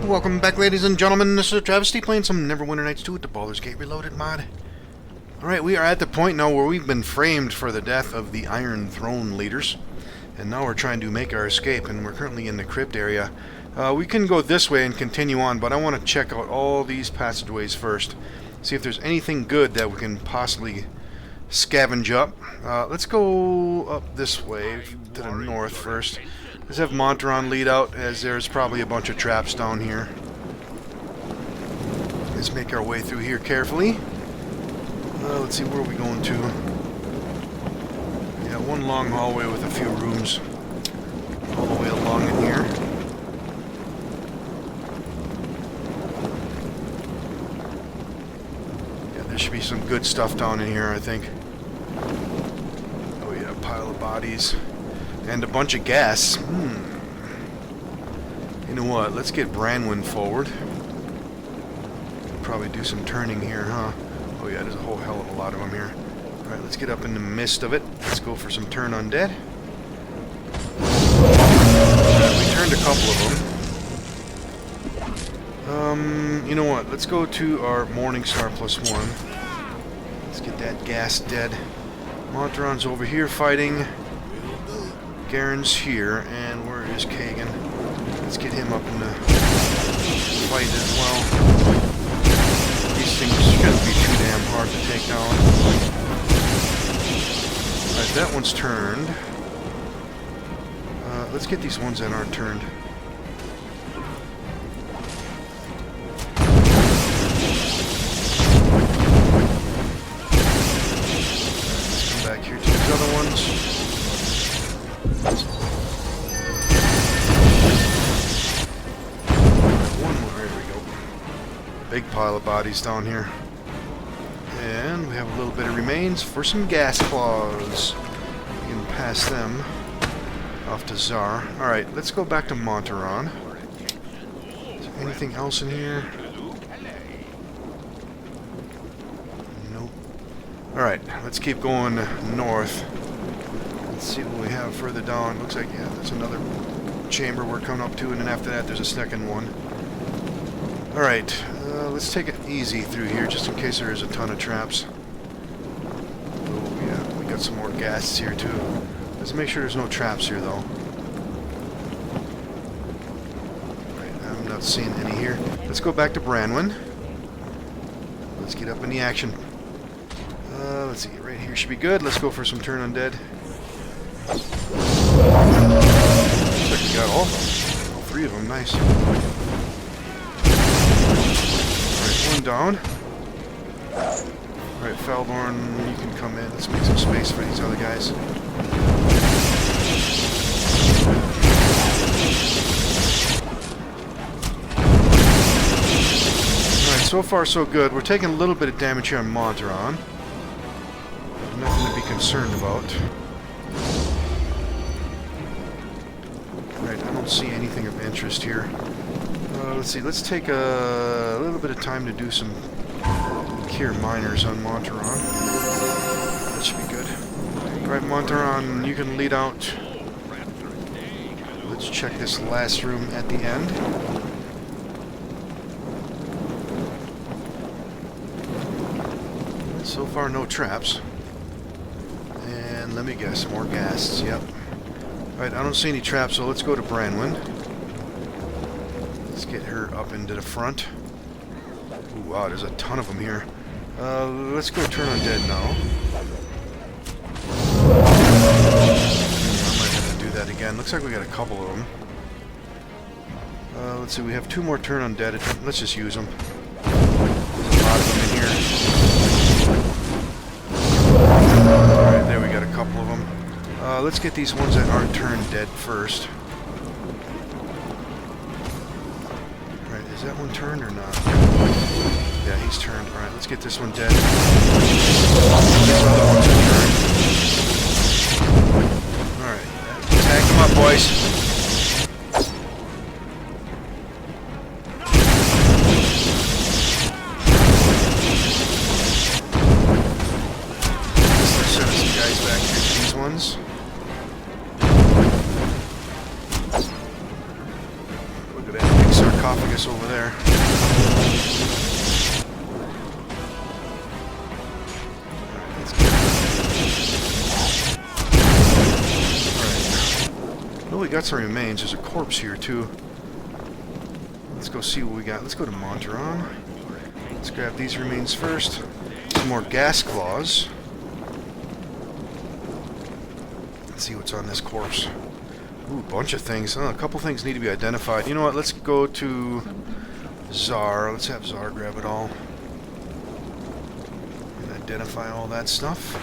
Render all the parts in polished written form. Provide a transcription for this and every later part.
Welcome back, ladies and gentlemen. This is AhTravesty playing some Neverwinter Nights 2 with the Baldur's Gate Reloaded mod. Alright, we are at the point now where we've been framed for the death of the Iron Throne leaders. And now we're trying to make our escape, and we're currently in the crypt area. We can go this way and continue on, but I want to check out all these passageways first. See if there's anything good that we can possibly scavenge up. Let's go up this way to the north first. Let's have Montaron lead out, as there's probably a bunch of traps down here. Let's make our way through here carefully. Let's see, where are we going to? Yeah, one long hallway with a few rooms all the way along in here. Yeah, there should be some good stuff down in here, I think. Oh yeah, a pile of bodies. And a bunch of gas. You know what? Let's get Branwyn forward. Probably do some turning here, huh? Oh yeah, there's a whole hell of a lot of them here. Alright, let's get up in the midst of it. Let's go for some turn undead. We turned a couple of them. You know what? Let's go to our Morningstar +1. Let's get that gas dead. Montaron's over here fighting. Garen's here, and where is Kagan? Let's get him up in the fight as well. These things shouldn't be too damn hard to take down. Alright, that one's turned. Let's get these ones that aren't turned. Let's come back here to these other ones. Big pile of bodies down here. And we have a little bit of remains for some gas claws. We can pass them off to Czar. Alright, let's go back to Montaron. Is there anything else in here? Nope. Alright, let's keep going north. Let's see what we have further down. Looks like, yeah, there's another chamber we're coming up to, and then after that there's a second one. Alright, let's take it easy through here, just in case there is a ton of traps. Oh yeah, we got some more gas here too. Let's make sure there's no traps here though. Alright, I'm not seeing any here. Let's go back to Branwyn. Let's get up in the action. Let's see, right here should be good. Let's go for some turn undead. Looks like we got all of them. All three of them, nice. One down. Alright, Falborn, you can come in. Let's make some space for these other guys. Alright, so far so good. We're taking a little bit of damage here on Montaron. Nothing to be concerned about. Alright, I don't see anything of interest here. Let's see, let's take a little bit of time to do some cure miners on Montaron. That should be good. Alright, Montaron, you can lead out. Let's check this last room at the end. So far, no traps. And let me guess, more ghasts, yep. Alright, I don't see any traps, so let's go to Branwyn. Let's get her up into the front. Ooh, wow, there's a ton of them here. Let's go turn undead now. I might have to do that again. Looks like we got a couple of them. Let's see, we have two more turn undead. Let's just use them. There's a lot of them in here. Alright, there we got a couple of them. Let's get these ones that aren't turned dead first. Is that one turned or not? Yeah, he's turned. Alright, let's get this one dead. These other ones are turned. Alright, tag them up, boys. Let's send some guys back here to these ones. Look at that big sarcophagus us over there. Alright. Oh, we got some remains. There's a corpse here, too. Let's go see what we got. Let's go to Monteron. Let's grab these remains first. Some more gas claws. Let's see what's on this corpse. Ooh, bunch of things. A couple things need to be identified. You know what? Let's go to SOAR. Let's have SOAR grab it all. And identify all that stuff.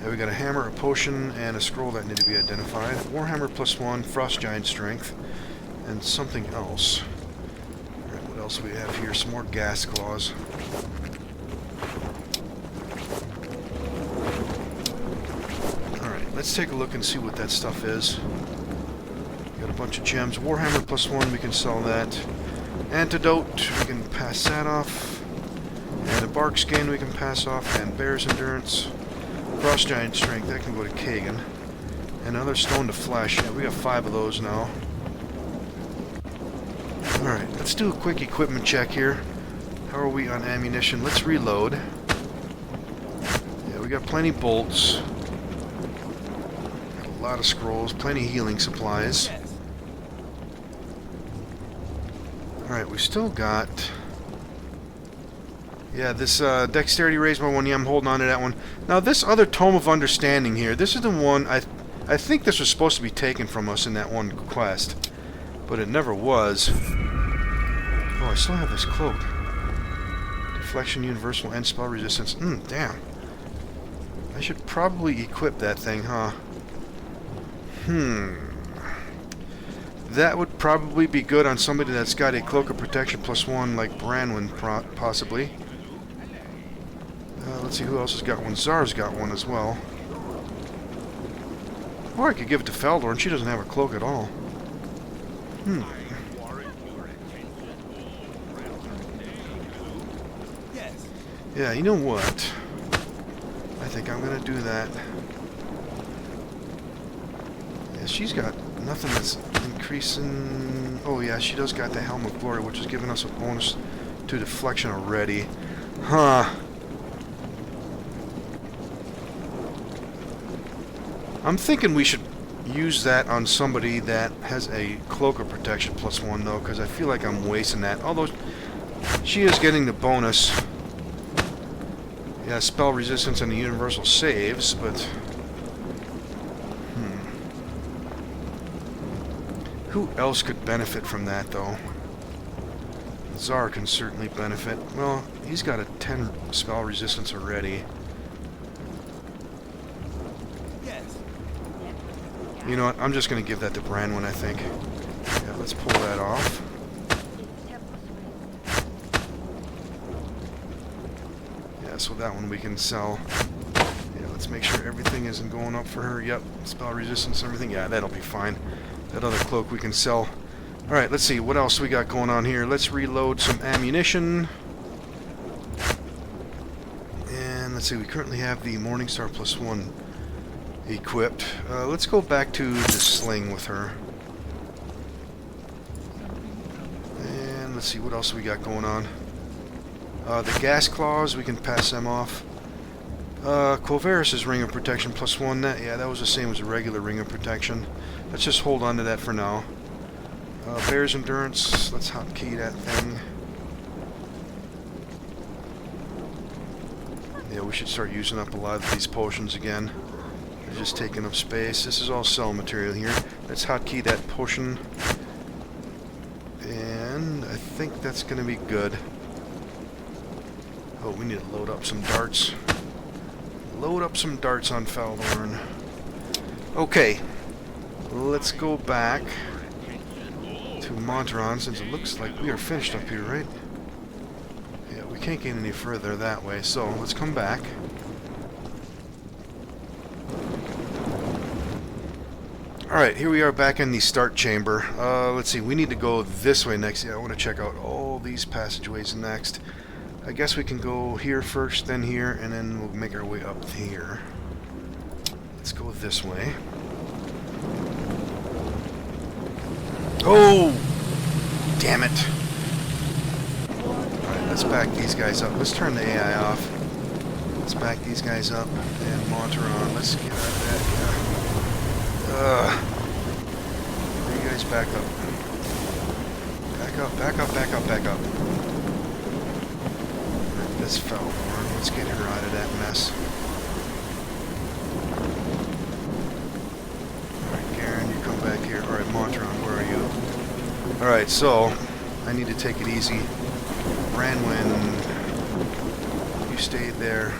Yeah, we got a hammer, a potion, and a scroll that need to be identified. Warhammer +1, Frost Giant Strength, and something else. Alright, what else do we have here? Some more gas claws. Alright, let's take a look and see what that stuff is. Got a bunch of gems. Warhammer +1, we can sell that. Antidote, we can pass that off. And a bark skin we can pass off. And Bear's Endurance. Frost Giant Strength, that can go to Kagan. And another Stone to Flesh. Yeah, we got 5 of those now. Alright, let's do a quick equipment check here. How are we on ammunition? Let's reload. Yeah, we got plenty bolts. Got a lot of scrolls, plenty of healing supplies. Alright, we still got... Yeah, this Dexterity raised by 1. Yeah, I'm holding on to that one. Now, this other Tome of Understanding here, this is the one... I think this was supposed to be taken from us in that one quest. But it never was. Oh, I still have this cloak. Deflection, Universal, and Spell Resistance. Damn. I should probably equip that thing, huh? That would probably be good on somebody that's got a Cloak of Protection +1, like Branwyn, possibly. Let's see who else has got one. Zar's got one as well. Or I could give it to Feldor, and she doesn't have a cloak at all. Yeah, you know what? I think I'm gonna do that. Yeah, she's got nothing that's increasing... Oh yeah, she does got the Helm of Glory, which is giving us a bonus to deflection already. Huh. I'm thinking we should use that on somebody that has a Cloak of Protection +1, though, because I feel like I'm wasting that. Although, she is getting the bonus. Yeah, Spell Resistance and the Universal Saves, but... Who else could benefit from that, though? Zar can certainly benefit. Well, he's got a 10 Spell Resistance already. You know what? I'm just going to give that to Branwyn, I think. Yeah, let's pull that off. Yeah, so that one we can sell. Yeah, let's make sure everything isn't going up for her. Yep, Spell Resistance and everything. Yeah, that'll be fine. That other cloak we can sell. Alright, let's see. What else we got going on here? Let's reload some ammunition. And let's see. We currently have the Morningstar +1 equipped. Let's go back to the sling with her. And let's see. What else we got going on? The gas claws, we can pass them off. Quoveris' Ring of Protection +1. Yeah, that was the same as a regular Ring of Protection. Let's just hold on to that for now. Bear's Endurance, let's hotkey that thing. Yeah, we should start using up a lot of these potions again. They're just taking up space. This is all cell material here. Let's hotkey that potion. And I think that's going to be good. Oh, we need to load up some darts. Load up some darts on Feldor. Okay. Let's go back to Monteron, since it looks like we are finished up here, right? Yeah, we can't get any further that way, so let's come back. Alright, here we are back in the start chamber. Let's see, we need to go this way next. Yeah, I want to check out all these passageways next. I guess we can go here first, then here, and then we'll make our way up here. Let's go this way. Oh! Damn it. Let's back these guys up. Let's turn the AI off. Let's back these guys up and monitor on. Let's get out of that. You guys back up. Back up, back up, back up, back up. This Baldur. Let's get her out of that mess. Alright, Garen, you come back here. Alright, Montron, where are you? Alright, so I need to take it easy. Branwen, you stayed there.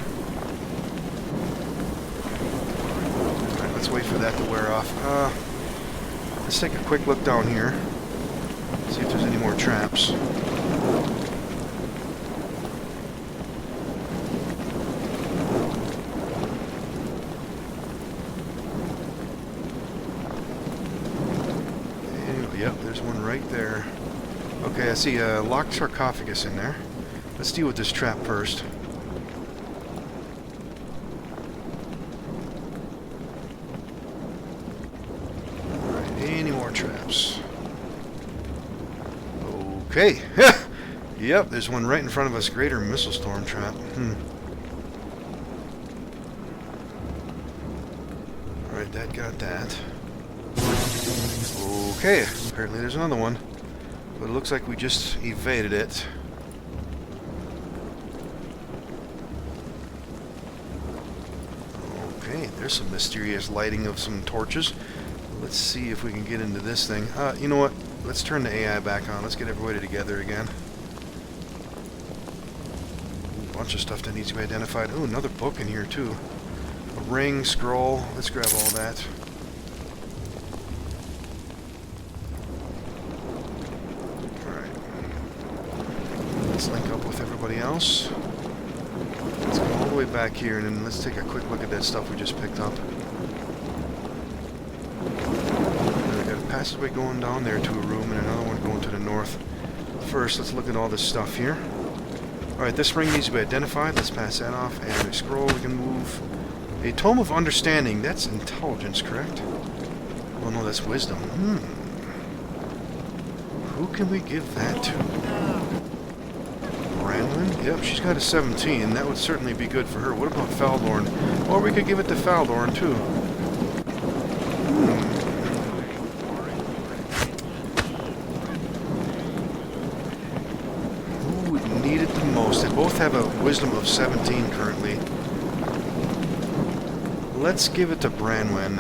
Alright, let's wait for that to wear off. Let's take a quick look down here. See if there's any more traps. Yep, there's one right there. Okay, I see a locked sarcophagus in there. Let's deal with this trap first. Alright, any more traps? Okay. Yep, there's one right in front of us. Greater missile storm trap. Alright, that got that. Okay, apparently there's another one. But it looks like we just evaded it. Okay, there's some mysterious lighting of some torches. Let's see if we can get into this thing. You know what? Let's turn the AI back on. Let's get everybody together again. A bunch of stuff that needs to be identified. Oh, another book in here too. A ring, scroll. Let's grab all that. Link up with everybody else. Let's go all the way back here and then let's take a quick look at that stuff we just picked up. We got a passageway going down there to a room and another one going to the north. First, let's look at all this stuff here. Alright, this ring needs to be identified. Let's pass that off. And a scroll we can move. A Tome of Understanding. That's intelligence, correct? Well, no, that's wisdom. Who can we give that to? Yep, she's got a 17. That would certainly be good for her. What about Faldorn? Or we could give it to Faldorn, too. Who would need it the most? They both have a wisdom of 17 currently. Let's give it to Branwen.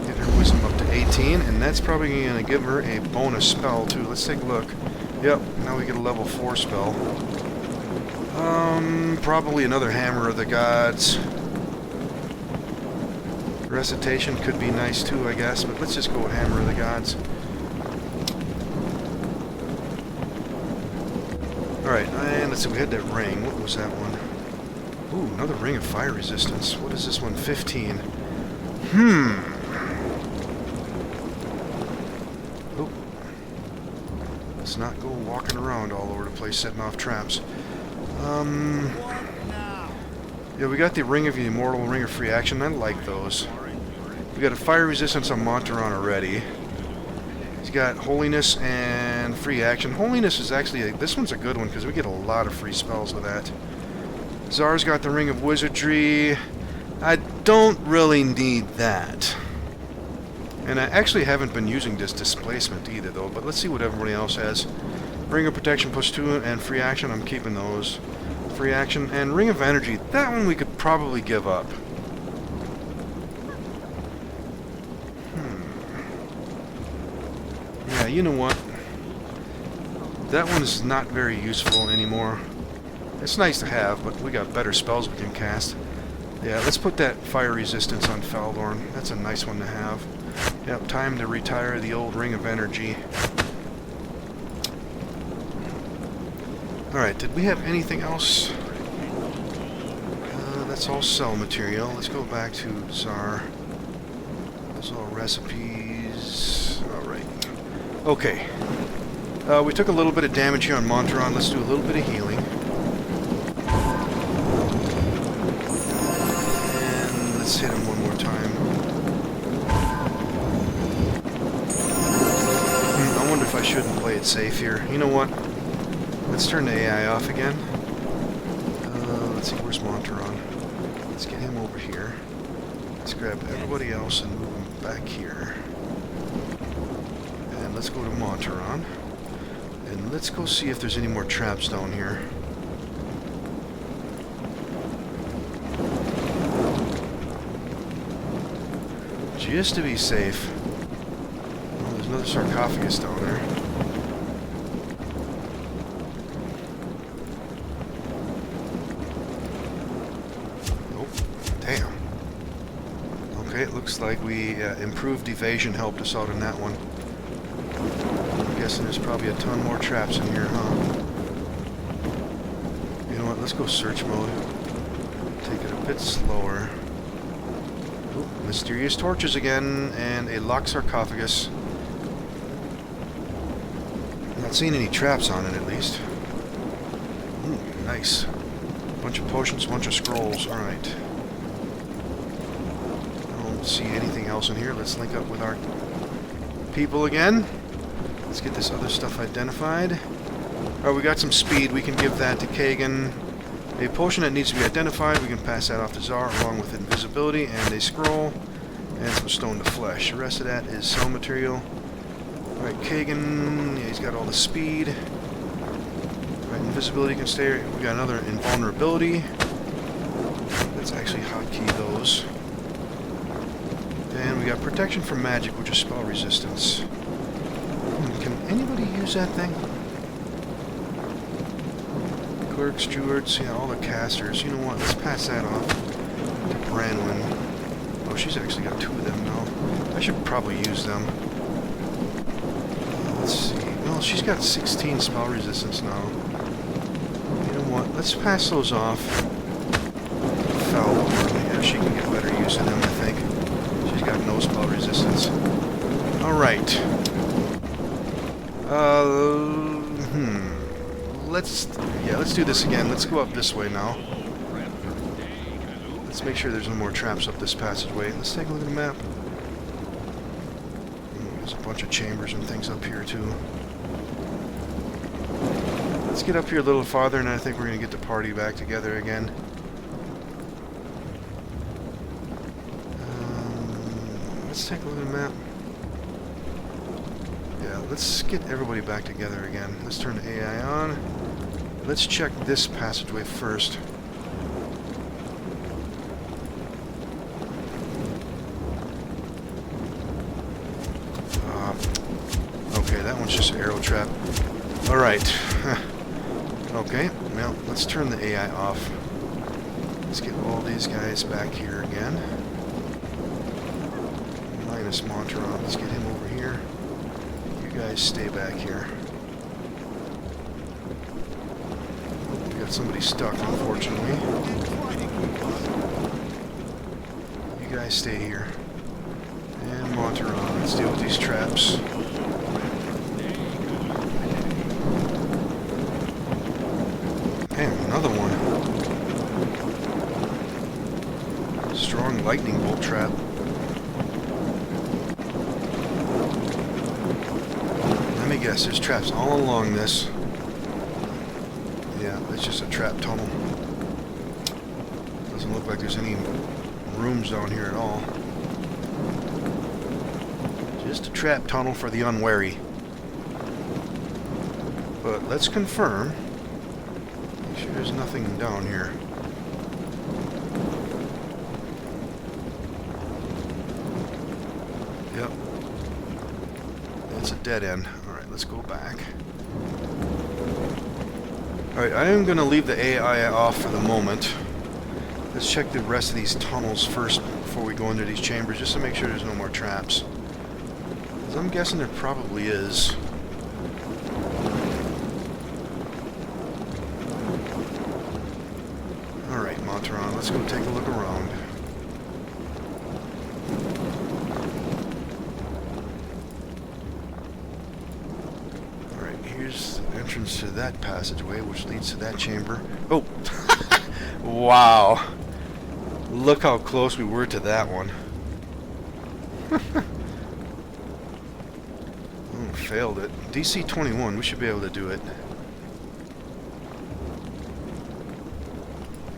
Get her wisdom up to 18, and that's probably going to give her a bonus spell, too. Let's take a look. Yep, now we get a level 4 spell. Probably another Hammer of the Gods. Recitation could be nice too, I guess, but let's just go with Hammer of the Gods. Alright, and let's see, we had that ring. What was that one? Ooh, another ring of fire resistance. What is this one? 15. Let's not go walking around all over the place setting off traps. Yeah, we got the Ring of the Immortal, Ring of Free Action. I like those. We got a fire resistance on Montaron already. He's got Holiness and Free Action. Holiness is actually, this one's a good one because we get a lot of free spells with that. Zar's got the Ring of Wizardry. I don't really need that. And I actually haven't been using this displacement either, though, but let's see what everybody else has. Ring of Protection +2 and Free Action, I'm keeping those. Free Action and Ring of Energy, that one we could probably give up. Yeah, you know what? That one is not very useful anymore. It's nice to have, but we got better spells we can cast. Yeah, let's put that Fire Resistance on Faldorn. That's a nice one to have. Yep, time to retire the old Ring of Energy. Alright, did we have anything else? That's all cell material. Let's go back to Zar. Those are all recipes. Alright. Okay. We took a little bit of damage here on Montaron. Let's do a little bit of healing. And let's hit him one more time. I wonder if I shouldn't play it safe here. You know what? Let's turn the AI off again. Let's see, where's Monteron? Let's get him over here. Let's grab everybody else and move them back here. And let's go to Monteron. And let's go see if there's any more traps down here. Just to be safe. Oh, there's another sarcophagus down there. Damn. Okay, it looks like we improved evasion helped us out in that one. I'm guessing there's probably a ton more traps in here, huh? You know what, let's go search mode. Take it a bit slower. Ooh, mysterious torches again, and a locked sarcophagus. Not seeing any traps on it, at least. Ooh, nice. Bunch of potions, bunch of scrolls, alright. See anything else in here. Let's link up with our people again. Let's get this other stuff identified. Alright, we got some speed. We can give that to Kagan. A potion that needs to be identified. We can pass that off to Czar along with invisibility and a scroll and some stone to flesh. The rest of that is cell material. Alright, Kagan. Yeah, he's got all the speed. Alright, invisibility can stay. We got another invulnerability. Let's actually hotkey those. And we got protection from magic, which is spell resistance. Can anybody use that thing? Clerks, stewards, yeah, all the casters. You know what? Let's pass that off to Branwyn. Oh, she's actually got 2 of them now. I should probably use them. Let's see. No, she's got 16 spell resistance now. You know what? Let's pass those off. Foul. Yeah, she can get better use of them, I think. Got no spell resistance. Alright. Let's do this again. Let's go up this way now. Let's make sure there's no more traps up this passageway. Let's take a look at the map. There's a bunch of chambers and things up here too. Let's get up here a little farther, and I think we're going to get the party back together again. Let's take a look at the map. Yeah, let's get everybody back together again. Let's turn the AI on. Let's check this passageway first. Okay, that one's just an arrow trap. Alright. Okay, well, let's turn the AI off. Let's get all these guys back here again. Minus Monteron. Let's get him over here. You guys stay back here. We got somebody stuck, unfortunately. You guys stay here. And Monteron. Let's deal with these traps. Damn, another one. Strong lightning bolt trap. Let me guess, there's traps all along this. Yeah, it's just a trap tunnel. Doesn't look like there's any rooms down here at all. Just a trap tunnel for the unwary. But let's confirm. Make sure there's nothing down here. Yep. It's a dead end. Alright, let's go back. Alright, I am going to leave the AI off for the moment. Let's check the rest of these tunnels first before we go into these chambers, just to make sure there's no more traps. Because I'm guessing there probably is. Alright, Monteron, let's go take a look around. Alright, here's the entrance to that passageway, which leads to that chamber. Oh! Wow! Look how close we were to that one. Oh, failed it. DC 21, we should be able to do it.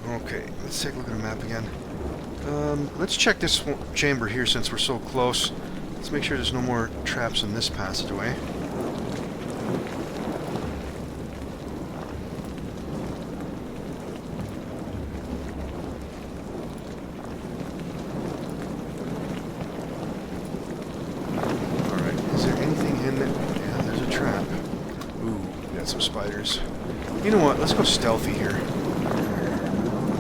Okay, let's take a look at the map again. Let's check this chamber here since we're so close. Let's make sure there's no more traps in this passageway. Alright, is there anything in there? Yeah, there's a trap. Ooh, we got some spiders. You know what, let's go stealthy here.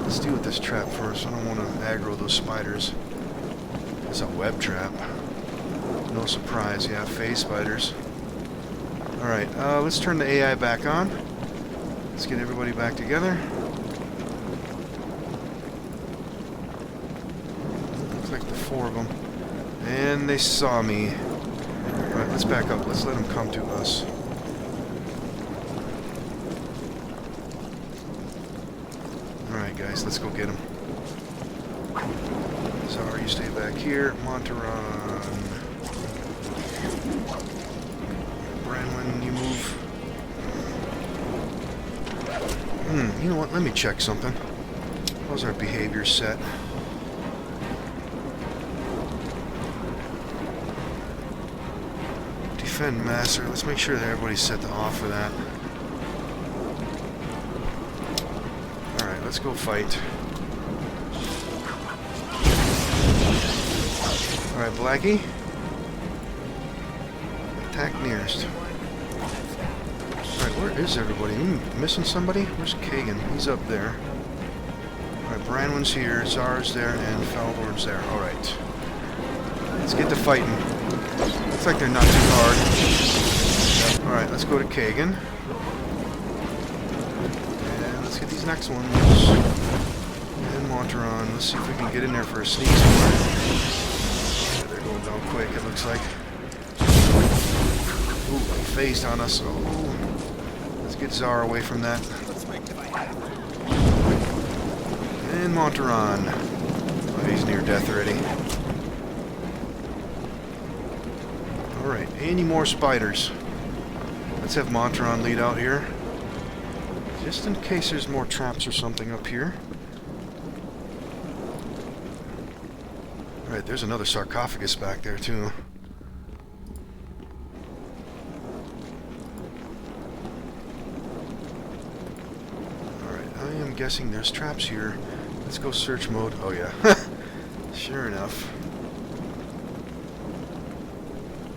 Let's deal with this trap first. I don't want to aggro those spiders. It's a web trap. No surprise, yeah, phase spiders. Alright, let's turn the AI back on. Let's get everybody back together. Looks like the 4 of them. And they saw me. Alright, let's back up. Let's let them come to us. Alright guys, let's go get him. Zara, you stay back here. Monteron. Branwyn, you move. You know what? Let me check something. How's our behavior set? Defend master. Let's make sure that everybody's set to off for that. Let's go fight. Alright, Blackie. Attack nearest. Alright, where is everybody? You missing somebody? Where's Kagan? He's up there. Alright, Branwyn's here, Zara's there, and Faldorn's there. Alright. Let's get to fighting. Looks like they're not too hard. Alright, let's go to Kagan. Let's get these next ones. And Monteron. Let's see if we can get in there for a sneak somewhere. Yeah, they're going down quick, it looks like. Ooh, phased on us. Oh. Let's get Zara away from that. And Monteron. Oh, he's near death already. Alright, any more spiders? Let's have Monteron lead out here. Just in case there's more traps or something up here. Alright, there's another sarcophagus back there too. Alright, I am guessing there's traps here. Let's go search mode. Oh yeah. Sure enough.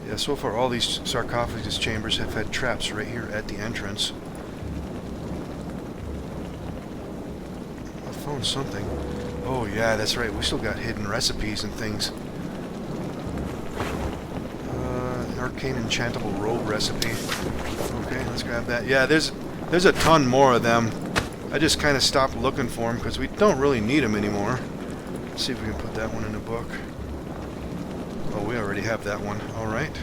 Yeah, so far all these sarcophagus chambers have had traps right here at the entrance. Found something. Oh yeah, that's right. We still got hidden recipes and things. Arcane enchantable robe recipe. Okay, let's grab that. Yeah, there's a ton more of them. I just kind of stopped looking for them because we don't really need them anymore. Let's see if we can put that one in the book. Oh, we already have that one. All right.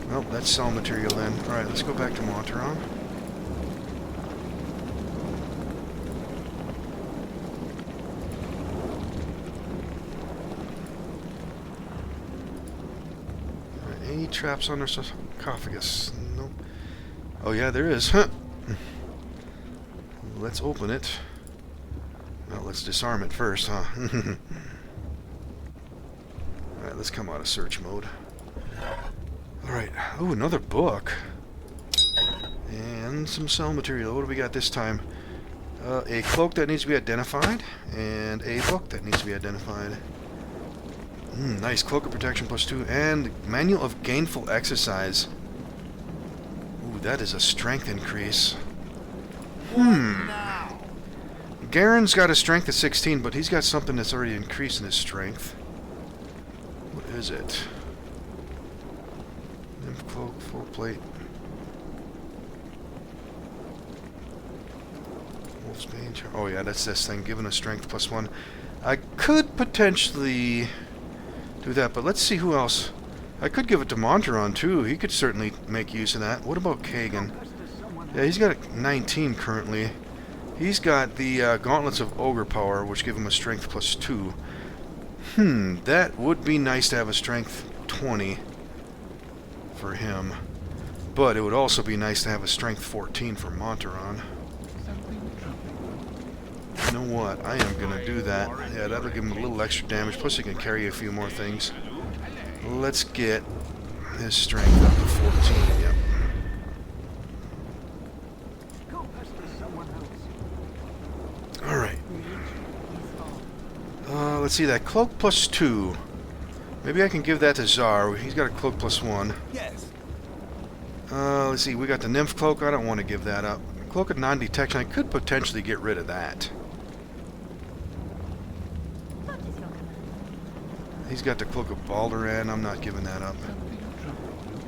Well, that's cell material then. All right, let's go back to Monteron. Any traps on our sarcophagus? Nope. Oh yeah, there is. Huh. Let's open it. Well, let's disarm it first, huh? Alright, let's come out of search mode. Alright. Oh, another book. And some cell material. What do we got this time? A cloak that needs to be identified. And a book that needs to be identified. Nice. Cloak of Protection +2. And Manual of Gainful Exercise. Ooh, that is a strength increase. Garen's got a strength of 16, but he's got something that's already increased in his strength. What is it? Nymph Cloak, full plate. Wolfsbane. Oh yeah, that's this thing. Given a strength +1. I could potentially do that, but let's see who else. I could give it to Monteron too. He could certainly make use of that. What about Kagan? Yeah, he's got a 19 currently. He's got the Gauntlets of Ogre Power, which give him a strength +2. That would be nice to have a strength 20 for him. But it would also be nice to have a strength 14 for Monteron. You know what? I am going to do that. Yeah, that'll give him a little extra damage. Plus he can carry a few more things. Let's get his strength up to 14. Yep. Alright. Let's see, that cloak plus 2. Maybe I can give that to Czar. He's got a cloak plus 1. Yes. Let's see, we got the nymph cloak. I don't want to give that up. Cloak of non-detection. I could potentially get rid of that. He's got the cloak of Baldur, and I'm not giving that up.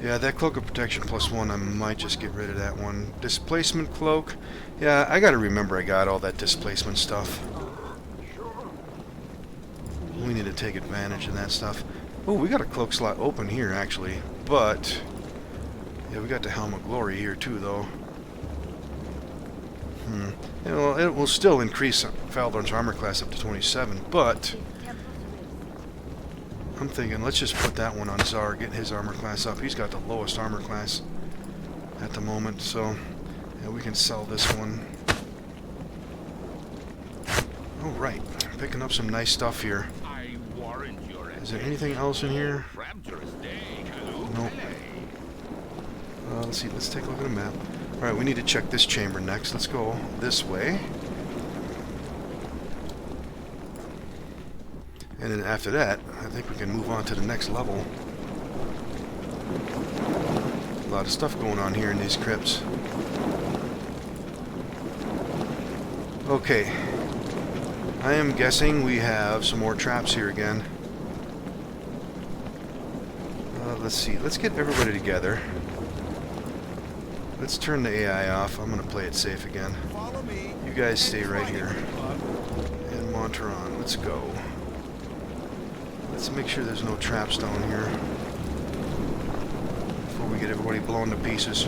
Yeah, that cloak of protection plus 1, I might just get rid of that one. Displacement cloak. Yeah, I gotta remember I got all that displacement stuff. We need to take advantage of that stuff. Oh, we got a cloak slot open here, actually. But, yeah, we got the Helm of Glory here, too, though. It will still increase Faldorn's armor class up to 27, but I'm thinking, let's just put that one on Czar, get his armor class up. He's got the lowest armor class at the moment, so yeah, we can sell this one. Oh, right. Picking up some nice stuff here. Is there anything else in here? Nope. Let's see, let's take a look at the map. Alright, we need to check this chamber next. Let's go this way. And then after that, I think we can move on to the next level. A lot of stuff going on here in these crypts. Okay. I am guessing we have some more traps here again. Let's see. Let's get everybody together. Let's turn the AI off. I'm going to play it safe again. You guys stay right here. And Monteron, let's go. Let's make sure there's no traps down here before we get everybody blown to pieces.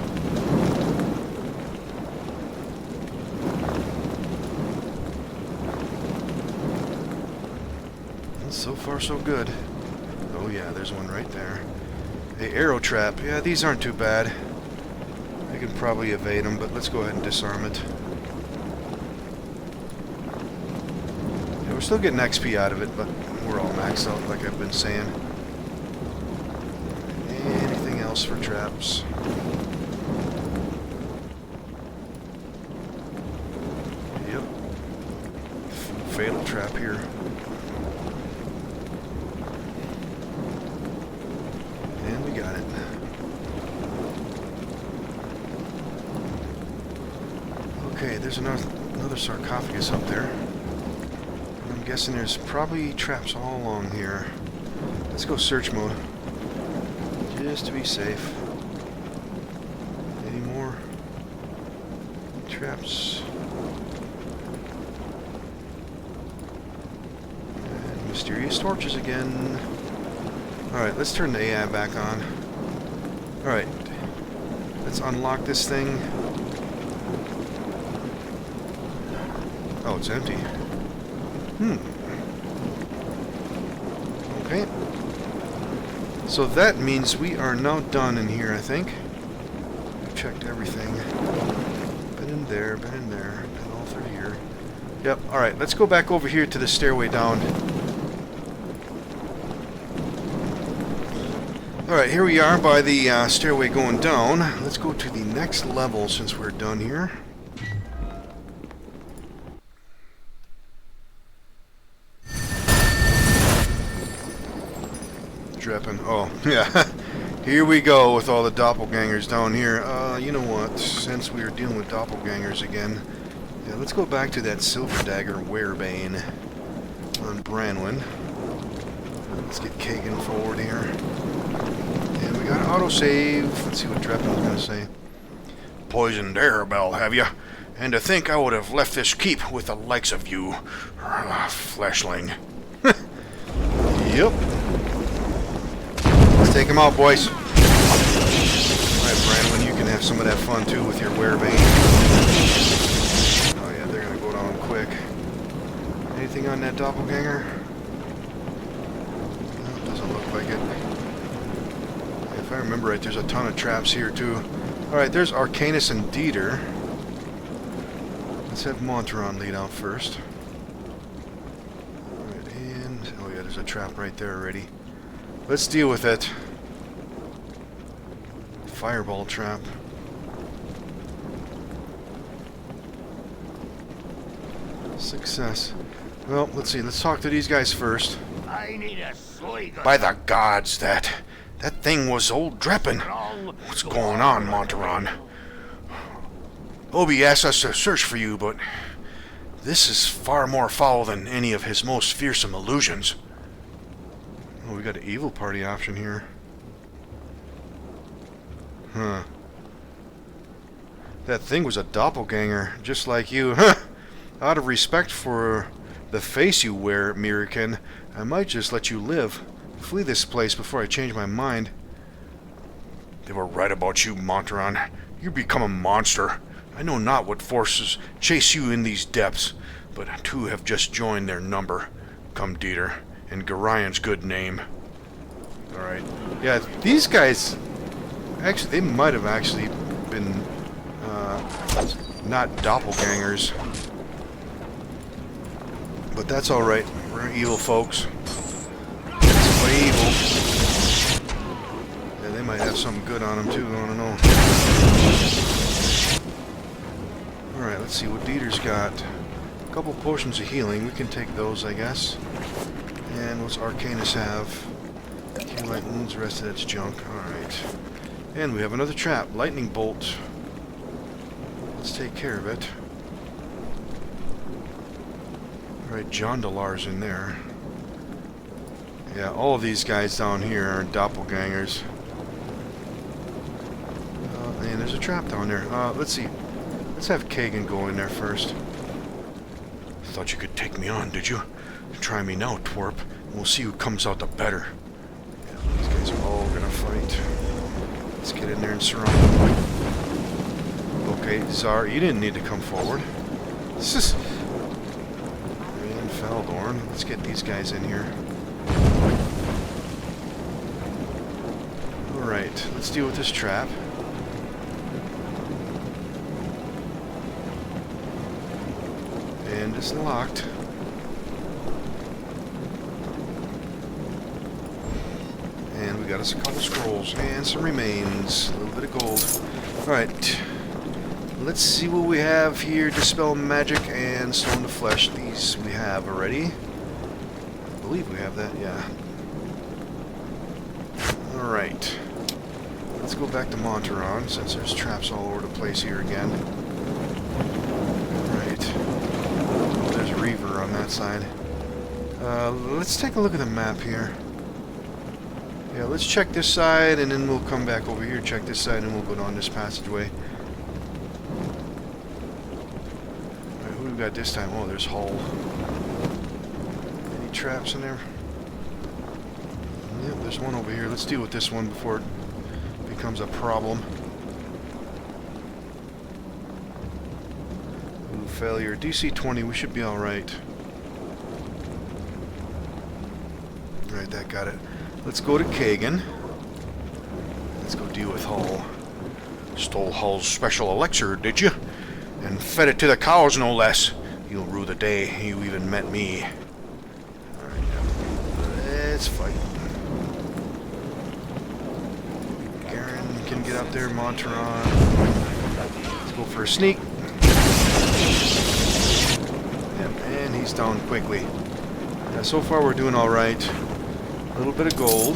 And so far so good. Oh yeah, there's one right there. A arrow trap. Yeah, these aren't too bad. I can probably evade them, but let's go ahead and disarm it. Yeah, we're still getting XP out of it, but we're all maxed out, like I've been saying. Anything else for traps? Yep. Fatal trap here. And we got it. Okay, there's another sarcophagus up there. I'm guessing there's probably traps all along here. Let's go search mode. Just to be safe. Any more traps? And mysterious torches again. Alright, let's turn the AI back on. Alright. Let's unlock this thing. Oh, it's empty. Okay. So that means we are now done in here, I think. We've checked everything. Been in there, been all through here. Yep, alright, let's go back over here to the stairway down. Alright, here we are by the stairway going down. Let's go to the next level since we're done here. Drepping. Oh, yeah. Here we go with all the doppelgangers down here. You know what? Since we are dealing with doppelgangers again, yeah, let's go back to that Silver Dagger Werebane on Branwyn. Let's get Kagan forward here. And we got an autosave. Let's see what Dreppin's going to say. Poisoned Arabelle, have you? And to think I would have left this keep with the likes of you. Fleshling. Yep. Let's take him out, boys. Alright, Branwyn, you can have some of that fun too with your Werebane. Oh yeah, they're gonna go down quick. Anything on that doppelganger? No, it doesn't look like it. If I remember right, there's a ton of traps here too. Alright, there's Arcanus and Dieter. Let's have Monteron lead out first. there's a trap right there already. Let's deal with it. Fireball trap. Success. Well, let's see. Let's talk to these guys first. I need a sleigh. By the gods, that thing was old Dreppin. What's going on, Montaron? Obi asked us to search for you, but this is far more foul than any of his most fearsome illusions. Oh, we got an evil party option here. Huh. That thing was a doppelganger, just like you. Huh. Out of respect for the face you wear, Mirakin, I might just let you live. Flee this place before I change my mind. They were right about you, Montaron. You become a monster. I know not what forces chase you in these depths, but two have just joined their number. Come, Dieter, in Garion's good name. Alright. Yeah, these guys... Actually, they might have actually been... not doppelgangers. But that's alright. We're evil folks. That's evil. Yeah, they might have something good on them too, I don't know. Alright, let's see what Dieter's got. A couple potions of healing. We can take those, I guess. And what's Arcanus have? Heal light wounds, rest of that's junk. Alright. And we have another trap. Lightning bolt. Let's take care of it. Alright, Jondalar's in there. Yeah, all of these guys down here are doppelgangers. And there's a trap down there. Let's see. Let's have Kagan go in there first. Thought you could take me on, did you? Try me now, twerp. And we'll see who comes out the better. Yeah, these guys are all gonna fight. Let's get in there and surround them. Okay, Czar, you didn't need to come forward. This is... And Faldorn. Let's get these guys in here. Alright, let's deal with this trap. And it's locked. And we got us a couple scrolls and some remains. A little bit of gold. Alright. Let's see what we have here. Dispel magic and stone to flesh. These we have already. I believe we have that, yeah. Alright. Let's go back to Montaron, since there's traps all over the place here again. Alright. Oh, there's a Reaver on that side. Let's take a look at the map here. Yeah, let's check this side, and then we'll come back over here, check this side, and we'll go down this passageway. Alright, who do we got this time? Oh, there's Hull. Any traps in there? Yep, there's one over here. Let's deal with this one before it becomes a problem. Ooh, failure. DC 20, we should be alright. Alright, that got it. Let's go to Kagan. Let's go deal with Hull. Stole Hull's special elixir, did you? And fed it to the cows, no less. You'll rue the day you even met me. Alright, let's fight. Garen can get up there, Montaron. Let's go for a sneak. Yep, and he's down quickly. Yeah, so far we're doing alright. A little bit of gold.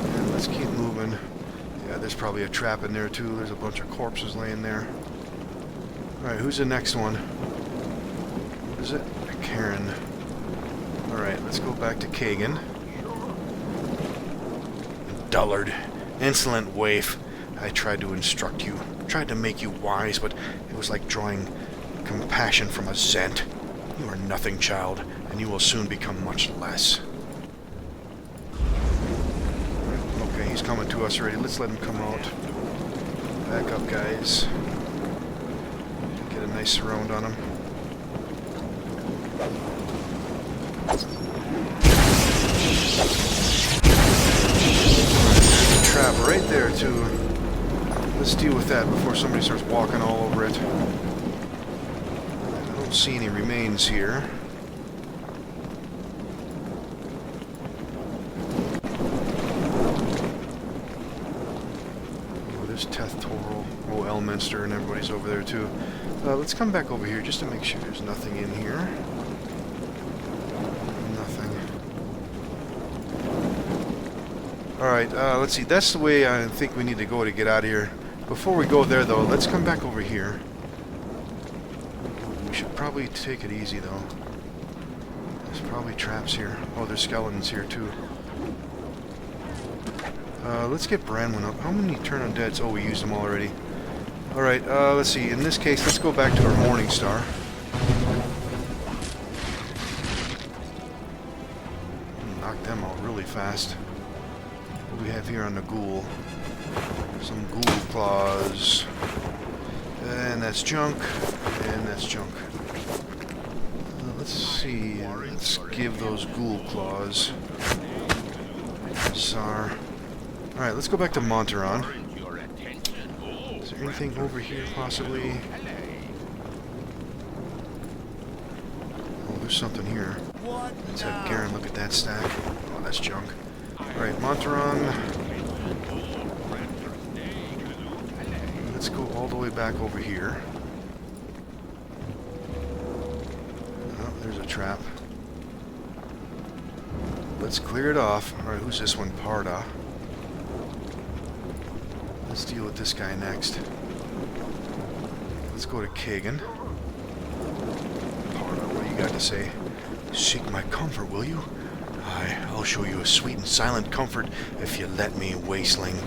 And let's keep moving. Yeah, there's probably a trap in there too. There's a bunch of corpses laying there. Alright, who's the next one? What is it? Karen. Alright, let's go back to Kagan. Dullard. Insolent waif. I tried to instruct you. Tried to make you wise, but it was like drawing compassion from a Zent. You are nothing, child, and you will soon become much less. Okay, he's coming to us already. Let's let him come out. Back up, guys. Get a nice surround on him. There's a trap right there, too. Let's deal with that before somebody starts walking all over it. I don't see any remains here. Elminster and everybody's over there too. Let's come back over here just to make sure there's nothing in here. Nothing. Alright, let's see. That's the way I think we need to go to get out of here. Before we go there, though, let's come back over here. We should probably take it easy, though. There's probably traps here. Oh, there's skeletons here, too. Let's get Branwyn up. How many turn undeads? Oh, we used them already. Alright, let's see. In this case, let's go back to our Morning Star. Knock them out really fast. What do we have here on the ghoul? Some ghoul claws. And that's junk. And that's junk. Let's see. Let's give those ghoul claws. SOAR. Alright, let's go back to Monteron. Is there anything over here, possibly? Oh, there's something here. Let's have Garen look at that stack. Oh, that's junk. Alright, Monteron. Let's go all the way back over here. Oh, there's a trap. Let's clear it off. Alright, who's this one? Parda. Let's deal with this guy next. Let's go to Kagan. Parda, what do you got to say? Seek my comfort, will you? Aye, I'll show you a sweet and silent comfort if you let me, wasteling.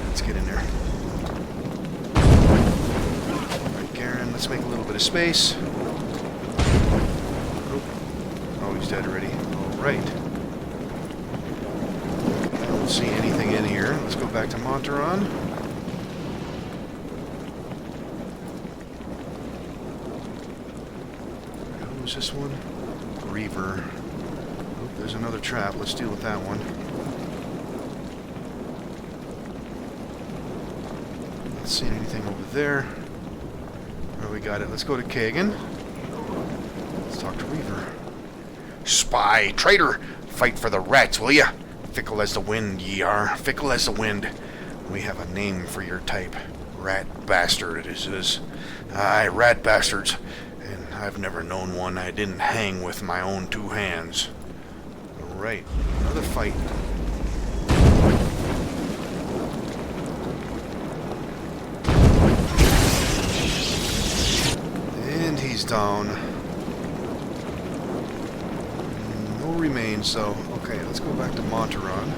Let's get in there. Alright, Garen, let's make a little bit of space. Oh, he's dead already. Alright. I don't see anything in here. Let's go back to Monteron. Who's this one? Reaver. Oh, there's another trap. Let's deal with that one. Not seeing anything over there. Oh, we got it. Let's go to Kagan. Let's talk to Reaver. Spy! Traitor! Fight for the rats, will ya? Fickle as the wind ye are. Fickle as the wind. We have a name for your type. Rat bastard it is. Aye, rat bastards. And I've never known one I didn't hang with my own two hands. Alright, another fight. And he's down. No remains, though. Okay, let's go back to Monteron.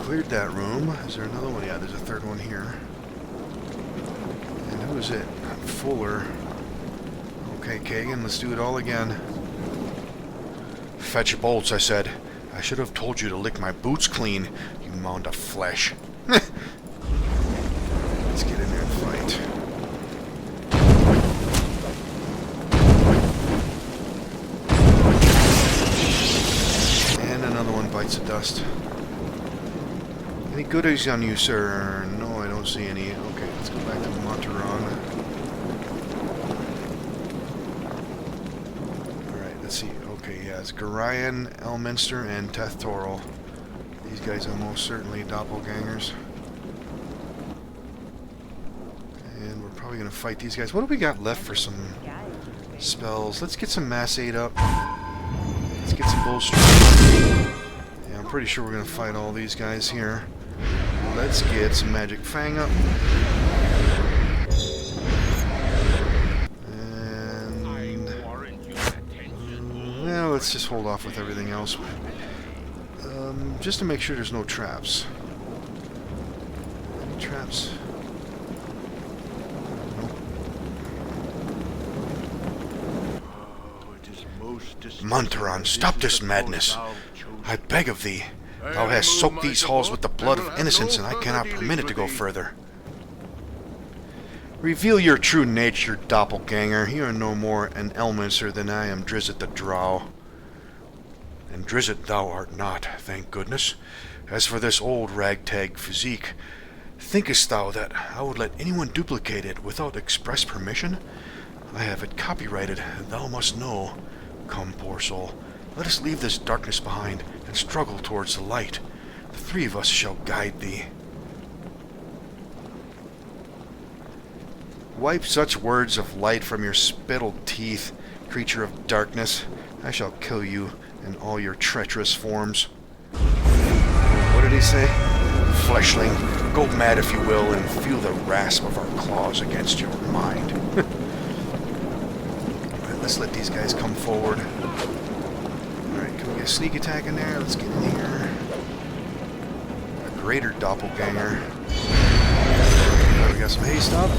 Cleared that room. Is there another one? Yeah, there's a third one here. And who is it? Fuller. Okay, Kagan, let's do it all again. Fetch bolts, I said. I should have told you to lick my boots clean, you mound of flesh. Let's get in there and fight. And another one bites the dust. Any goodies on you, sir? No, I don't see any. Okay, let's go back to Monteron. Alright, let's see. Okay, yeah, it's Gorion, Elminster, and Tethtoril. These guys are most certainly doppelgangers. And we're probably going to fight these guys. What do we got left for some spells? Let's get some Mass Aid up. Let's get some Bullstring. Yeah, I'm pretty sure we're going to fight all these guys here. Let's get some Magic Fang up. And well, let's just hold off with everything else. Just to make sure there's no traps. Any traps? Nope. Monteron, stop this madness. I beg of thee. Thou hast soaked these halls with the blood of innocence, and I cannot permit it to go further. Reveal your true nature, doppelganger. You are no more an Elminster than I am Drizzt the Drow. And Drizzt thou art not, thank goodness. As for this old ragtag physique, thinkest thou that I would let anyone duplicate it without express permission? I have it copyrighted, thou must know. Come, poor soul, Let us leave this darkness behind and struggle towards the light. The three of us shall guide thee. Wipe such words of light from your spittled teeth, creature of darkness. I shall kill you in all your treacherous forms. What did he say? Fleshling, go mad if you will, and feel the rasp of our claws against your mind. Alright, let's let these guys come forward. Alright, can we get a sneak attack in there? Let's get in here. A greater doppelganger. We got some haste up.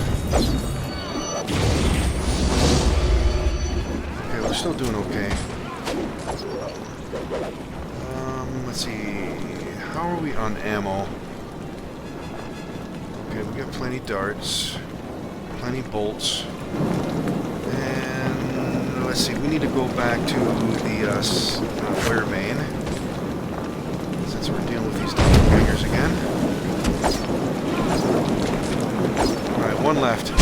Okay, we're still doing okay. Let's see. How are we on ammo? Okay, we got plenty darts, plenty bolts, and let's see. We need to go back to the wear main since we're dealing with these doppelgangers again. All right, one left.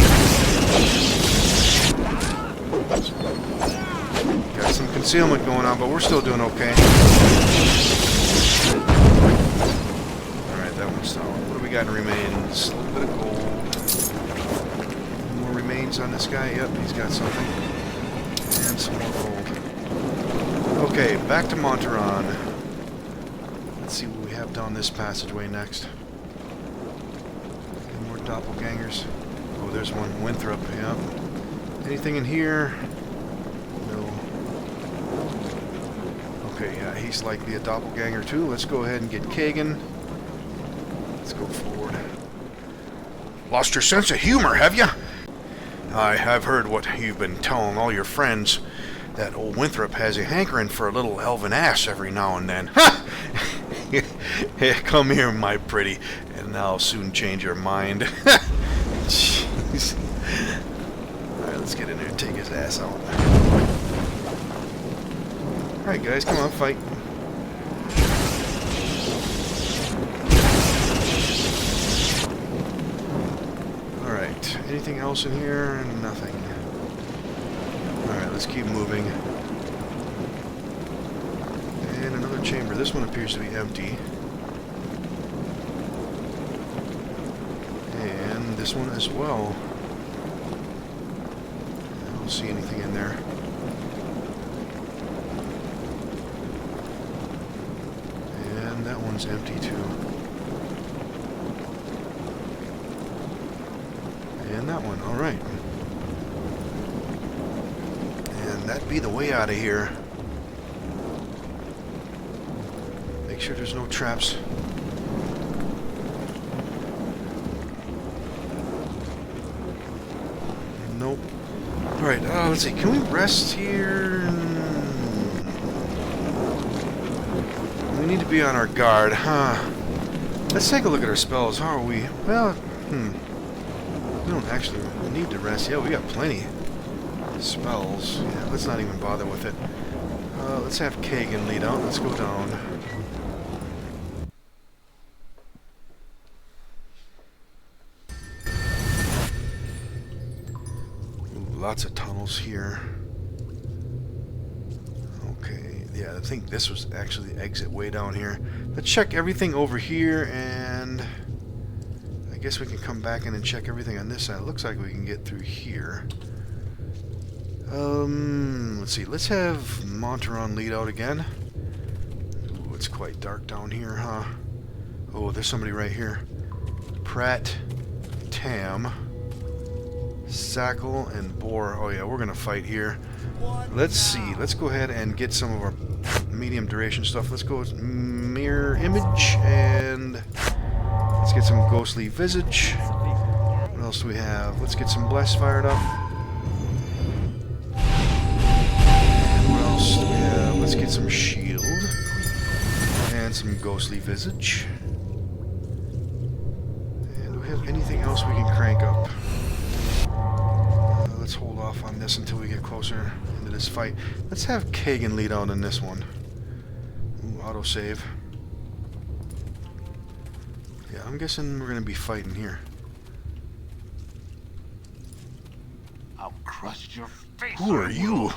Got some concealment going on, but we're still doing okay. Alright, that one's solid. What do we got in remains? A little bit of gold. More remains on this guy? Yep, he's got something. And some more gold. Okay, back to Monteron. Let's see what we have down this passageway next. Any more doppelgangers? Oh, there's one. Winthrop, yep. Anything in here? No. Okay, yeah, he's likely a doppelganger too. Let's go ahead and get Kagan. Let's go forward. Lost your sense of humor, have you? I have heard what you've been telling all your friends. That old Winthrop has a hankering for a little elven ass every now and then. Ha! Come here, my pretty, and I'll soon change your mind. Jeez. Alright, let's get in there and take his ass out. Alright, guys, come on, fight. Alright, anything else in here? Nothing. Alright, let's keep moving. And another chamber. This one appears to be empty. And this one as well. I don't see anything in there. And that one's empty too. And that one, alright. And that'd be the way out of here. Make sure there's no traps. Nope. Alright, let's see. Can we rest here? We need to be on our guard, huh? Let's take a look at our spells. How are we? Well, we don't actually need to rest. Yeah, we got plenty. Spells. Yeah, let's not even bother with it. Let's have Kagan lead out. Let's go down. Ooh, lots of tunnels here. Okay, yeah, I think this was actually the exit way down here. Let's check everything over here, and I guess we can come back in and check everything on this side. It looks like we can get through here. Let's see. Let's have Monteron lead out again. Ooh, it's quite dark down here, huh? Oh, there's somebody right here. Pratt, Tam, Sackle, and Boar. Oh yeah, we're gonna fight here. Let's see. Let's go ahead and get some of our medium duration stuff. Let's go with Mirror Image, and let's get some Ghostly Visage. What else do we have? Let's get some Bless fired up. Let's get some shield and some Ghostly Visage. And do we have anything else we can crank up? Let's hold off on this until we get closer into this fight. Let's have Kagan lead out in this one. Ooh, autosave. Yeah, I'm guessing we're going to be fighting here. I'll crush your face. Who are you?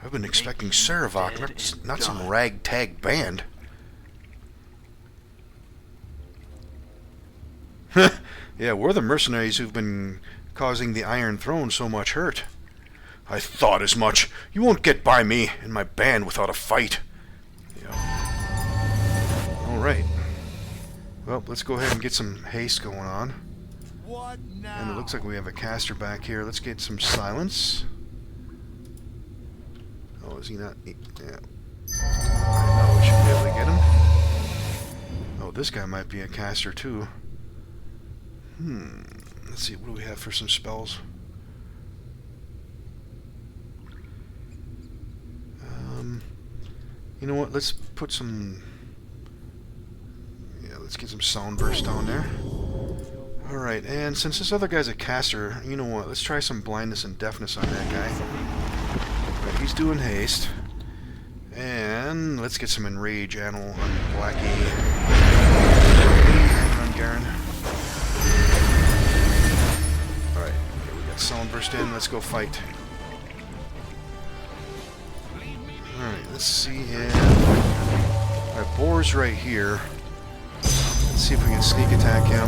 I've been expecting Saravok, not some ragtag band. Yeah, we're the mercenaries who've been causing the Iron Throne so much hurt. I thought as much. You won't get by me and my band without a fight. Yeah. Alright. Well, let's go ahead and get some haste going on. What now? And it looks like we have a caster back here. Let's get some silence. Oh, is he not? Yeah. I know we should be able to get him. Oh, this guy might be a caster too. Let's see, what do we have for some spells? You know what, let's put some... Yeah, let's get some sound burst down there. Alright, and since this other guy's a caster, you know what, let's try some blindness and deafness on that guy. Right, he's doing haste. And let's get some enrage animal on Blackie. And on Garen. Alright, okay, we got sound burst in, let's go fight. Alright, let's see if... Alright, Boar's right here. Let's see if we can sneak attack him.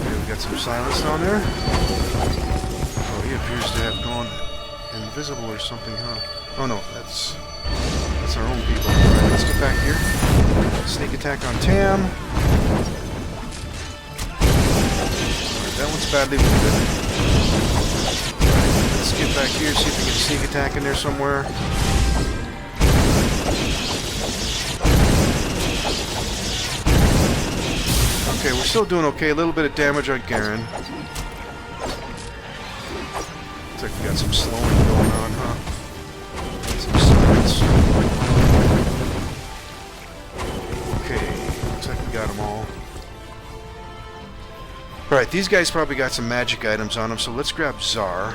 Okay, we got some silence down there. Oh, he appears to have gone invisible or something, huh? Oh no, that's our own people. Alright, let's get back here. Sneak attack on Tam. Alright, that one's badly wounded. Let's get back here, see if we can sneak attack in there somewhere. Okay, we're still doing okay. A little bit of damage on Garen. Looks like we got some slowing going on, huh? Some silence. Okay, looks like we got them all. Alright, these guys probably got some magic items on them, so let's grab Czar.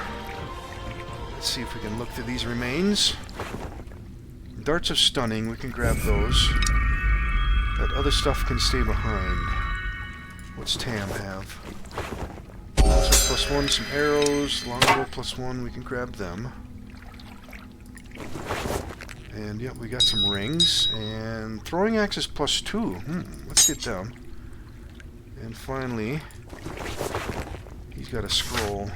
Let's see if we can look through these remains. Darts of Stunning, we can grab those. That other stuff can stay behind. What's Tam have? Also +1, some arrows, longbow +1, we can grab them. And yep, we got some rings. And throwing axes +2. Let's get them. And finally, he's got a scroll.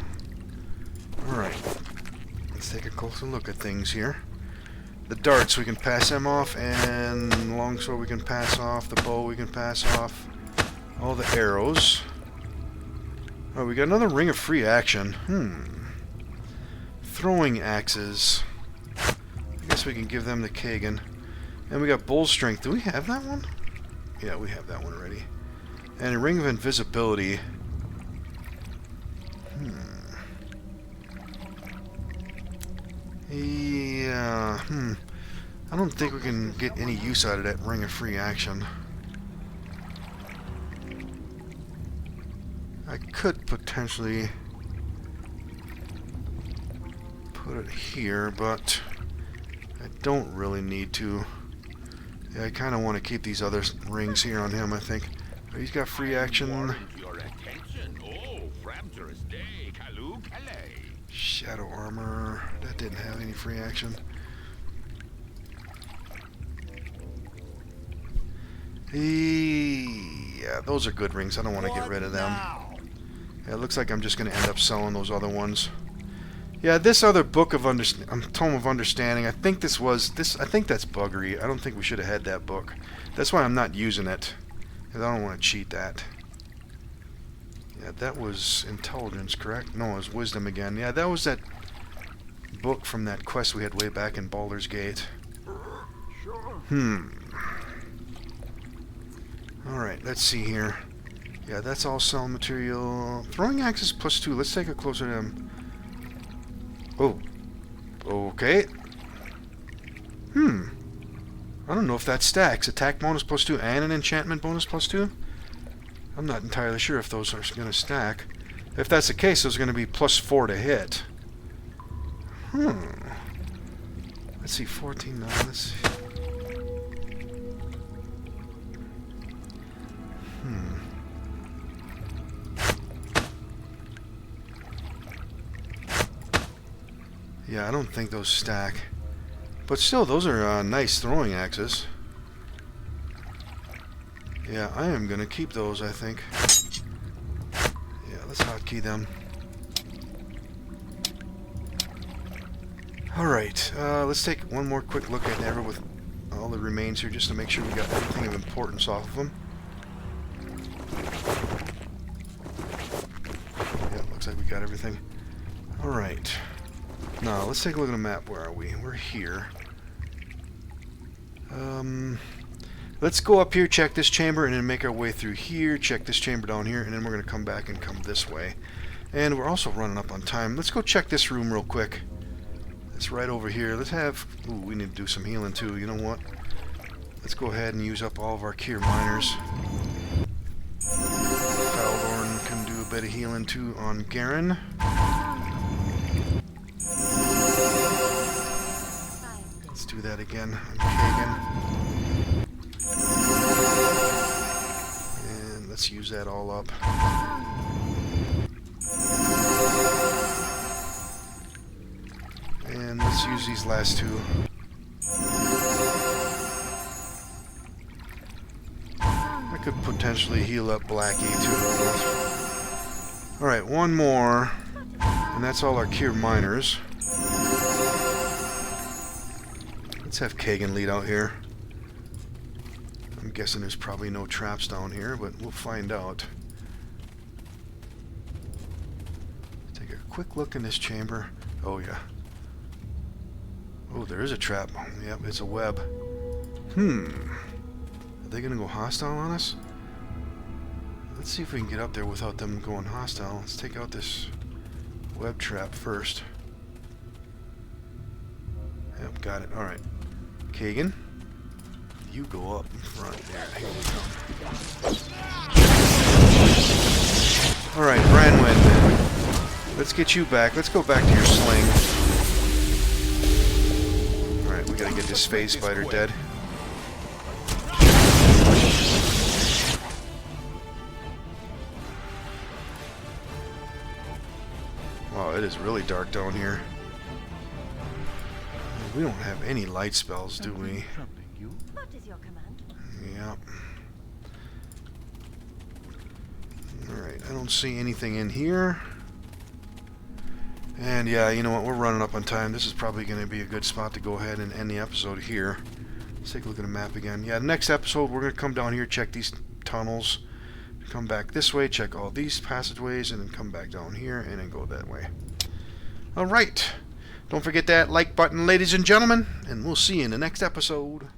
Alright. Let's take a closer look at things here. The darts, we can pass them off, and longsword we can pass off, the bow we can pass off, all the arrows. Oh, we got another ring of free action. Throwing axes. I guess we can give them to Kagan. And we got bull strength. Do we have that one? Yeah, we have that one already. And a ring of invisibility. Yeah, I don't think we can get any use out of that ring of free action. I could potentially put it here, but I don't really need to. Yeah, I kind of want to keep these other rings here on him, I think. But he's got free action. Shadow armor. That didn't have any free action. Yeah, those are good rings. I don't want to get rid of them. Yeah, it looks like I'm just going to end up selling those other ones. Yeah, this other book of Tome of Understanding, I think I think that's buggery. I don't think we should have had that book. That's why I'm not using it. Because I don't want to cheat that. Yeah, that was intelligence, correct? No, it was wisdom again. Yeah, that was that book from that quest we had way back in Baldur's Gate. Alright, let's see here. Yeah, that's all sell material. Throwing axes +2. Let's take a closer to him. Oh. Okay. I don't know if that stacks. Attack bonus +2 and an enchantment bonus +2? I'm not entirely sure if those are going to stack. If that's the case, those are going to be +4 to hit. Let's see, 14 now. Let's see. Yeah, I don't think those stack. But still, those are nice throwing axes. Yeah, I am going to keep those, I think. Yeah, let's hotkey them. Alright, let's take one more quick look at Never with all the remains here, just to make sure we got everything of importance off of them. Yeah, looks like we got everything. Alright. Now, let's take a look at the map. Where are we? We're here. Let's go up here, check this chamber, and then make our way through here, check this chamber down here, and then we're going to come back and come this way. And we're also running up on time. Let's go check this room real quick. It's right over here. Let's have... Ooh, we need to do some healing too. You know what? Let's go ahead and use up all of our cure miners. Baldur can do a bit of healing too on Garen. Let's do that again on Kagan. And let's use that all up. And let's use these last two. I could potentially heal up Blackie too. Alright, one more. And that's all our cure miners. Let's have Kagan lead out here. I'm guessing there's probably no traps down here, but we'll find out. Take a quick look in this chamber. Oh yeah. Oh, there is a trap. Yep, it's a web. Are they gonna go hostile on us? Let's see if we can get up there without them going hostile. Let's take out this web trap first. Yep, got it. Alright. Kagan, you go up in front there. Here we come. Alright, Branwen. Let's get you back. Let's go back to your sling. Alright, we gotta get this phase spider dead. Wow, it is really dark down here. We don't have any light spells, do we? What is your command? Yep. Alright, I don't see anything in here. And yeah, you know what, we're running up on time. This is probably going to be a good spot to go ahead and end the episode here. Let's take a look at the map again. Yeah, next episode we're going to come down here, check these tunnels, come back this way, check all these passageways, and then come back down here and then go that way. Alright. Don't forget that like button, ladies and gentlemen, and we'll see you in the next episode.